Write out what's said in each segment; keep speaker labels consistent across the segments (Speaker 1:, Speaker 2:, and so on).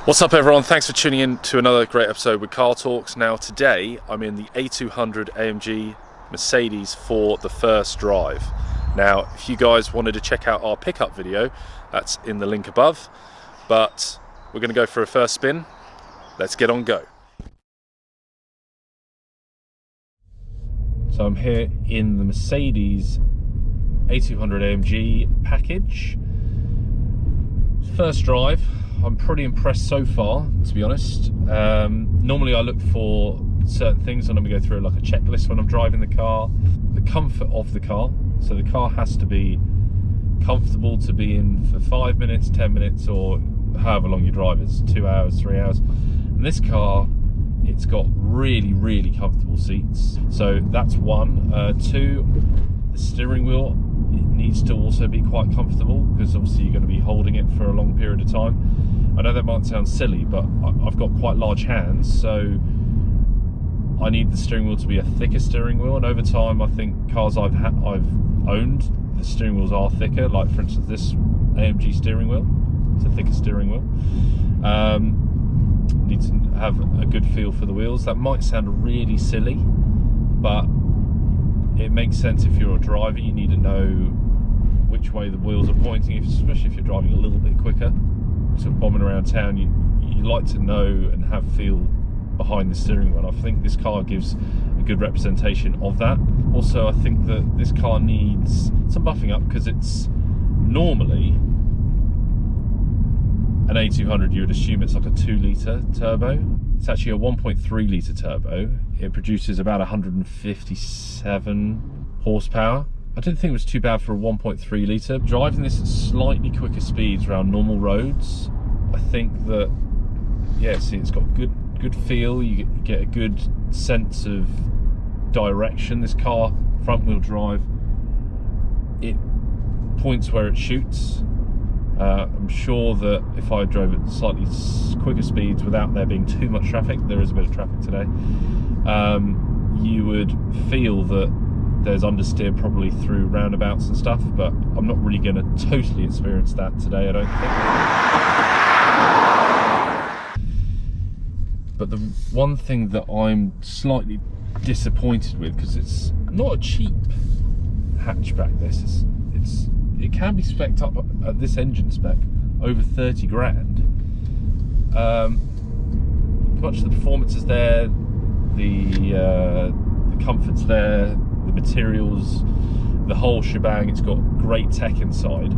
Speaker 1: What's up everyone, thanks for tuning in to another great episode with Car Talks. Now today I'm in the A200 AMG Mercedes for the first drive. Now if you guys wanted to check out our pickup video, that's in the link above, but we're going to go for a first spin. Let's get on go. So I'm here in the Mercedes A200 AMG package. First drive. I'm pretty impressed so far, to be honest. Normally I look for certain things and I'm going to go through like a checklist when I'm driving the car. The comfort of the car. So the car has to be comfortable to be in for 5 minutes, 10 minutes, or however long your drive is, 2 hours, 3 hours. And this car, it's got really, really comfortable seats. So that's one. Two, the steering wheel, it needs to also be quite comfortable because obviously you're going to be holding it for a long period of time. I know that might sound silly, but I've got quite large hands, so I need the steering wheel to be a thicker steering wheel. And over time, I think cars I've owned, the steering wheels are thicker. Like for instance, this AMG steering wheel, it's a thicker steering wheel. Need to have a good feel for the wheels. That might sound really silly, but it makes sense if you're a driver. You need to know which way the wheels are pointing, especially if you're driving a little bit quicker. Sort of bombing around town, you like to know and have feel behind the steering wheel. And I think this car gives a good representation of that. Also, I think that this car needs some buffing up because it's normally an A200. You would assume it's like a 2-litre turbo. It's actually a 1.3-litre turbo. It produces about 157 horsepower. I didn't think it was too bad for a 1.3 litre. Driving this at slightly quicker speeds around normal roads, I think that, yeah, see, it's got good feel. You get a good sense of direction. This car, front wheel drive, it points where it shoots. I'm sure that if I drove at slightly quicker speeds without there being too much traffic, there is a bit of traffic today, you would feel that there's understeer probably through roundabouts and stuff, but I'm not really going to totally experience that today, I don't think. But the one thing that I'm slightly disappointed with, because it's not a cheap hatchback, it can be spec'd up at this engine spec over 30 grand. Much of the performance is there, the comfort's there, the materials, the whole shebang. It's got great tech inside.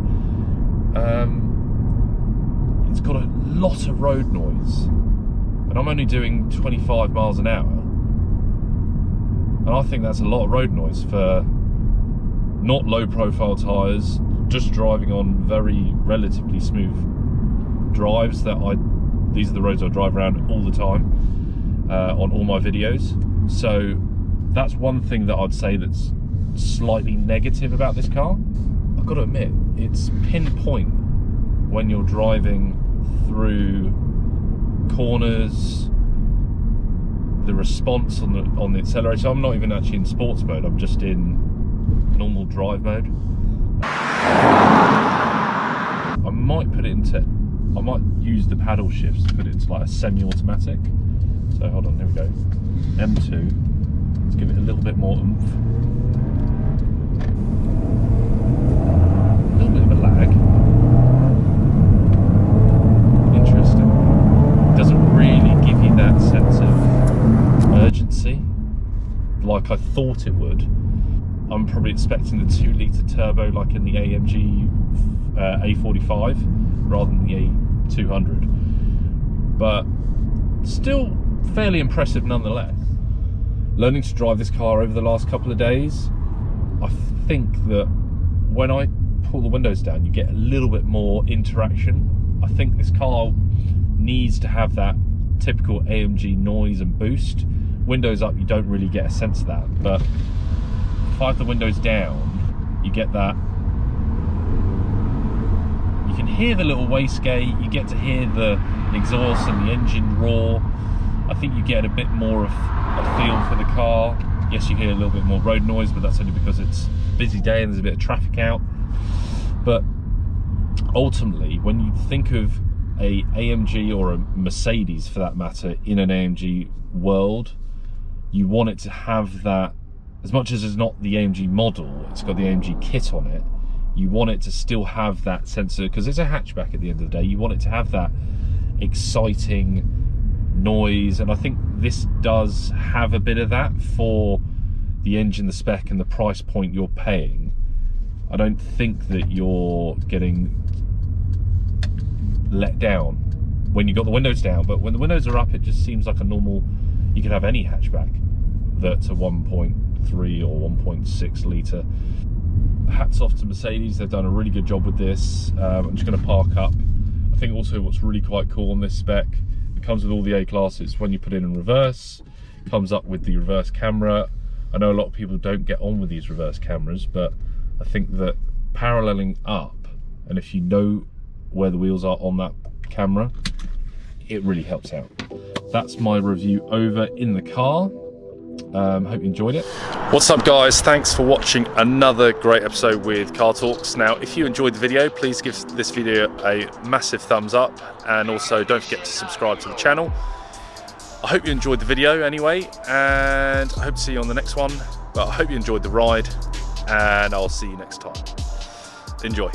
Speaker 1: It's got a lot of road noise, and I'm only doing 25 miles an hour, and I think that's a lot of road noise for not low profile tyres, just driving on very relatively smooth drives. These are the roads I drive around all the time on all my videos. So that's one thing that I'd say that's slightly negative about this car. I've got to admit, it's pinpoint when you're driving through corners, the response on the accelerator. I'm not even actually in sports mode, I'm just in normal drive mode. I might use the paddle shifts to put it into like a semi-automatic. So hold on, here we go. M2. Let's give it a little bit more oomph. A little bit of a lag. Interesting. It doesn't really give you that sense of urgency like I thought it would. I'm probably expecting the 2-litre turbo like in the AMG A45 rather than the A200. But still fairly impressive nonetheless. Learning to drive this car over the last couple of days, I think that when I pull the windows down, you get a little bit more interaction. I think this car needs to have that typical AMG noise and boost. Windows up, you don't really get a sense of that, but if I have the windows down, you get that. You can hear the little wastegate, you get to hear the exhaust and the engine roar. I think you get a bit more of a feel for the car. Yes, you hear a little bit more road noise, but that's only because it's a busy day and there's a bit of traffic out. But ultimately, when you think of a AMG or a Mercedes for that matter in an AMG world, you want it to have that, as much as it's not the AMG model, it's got the AMG kit on it, you want it to still have that sense of, because it's a hatchback at the end of the day, you want it to have that exciting noise, and I think this does have a bit of that for the engine, the spec, and the price point you're paying. I don't think that you're getting let down when you've got the windows down, but when the windows are up, it just seems like a normal, you could have any hatchback that's a 1.3 or 1.6 litre. Hats off to Mercedes, they've done a really good job with this. I'm just going to park up. I think also what's really quite cool on this spec, it comes with all the A classes. When you put it in reverse, it comes up with the reverse camera. I know a lot of people don't get on with these reverse cameras, but I think that paralleling up, and if you know where the wheels are on that camera, it really helps out. That's my review over in the car. Hope you enjoyed it. What's up guys, thanks for watching another great episode with Car Talks. Now if you enjoyed the video, please give this video a massive thumbs up, and also don't forget to subscribe to the channel. I hope you enjoyed the video anyway, and I hope to see you on the next one. But I hope you enjoyed the ride, and I'll see you next time. Enjoy.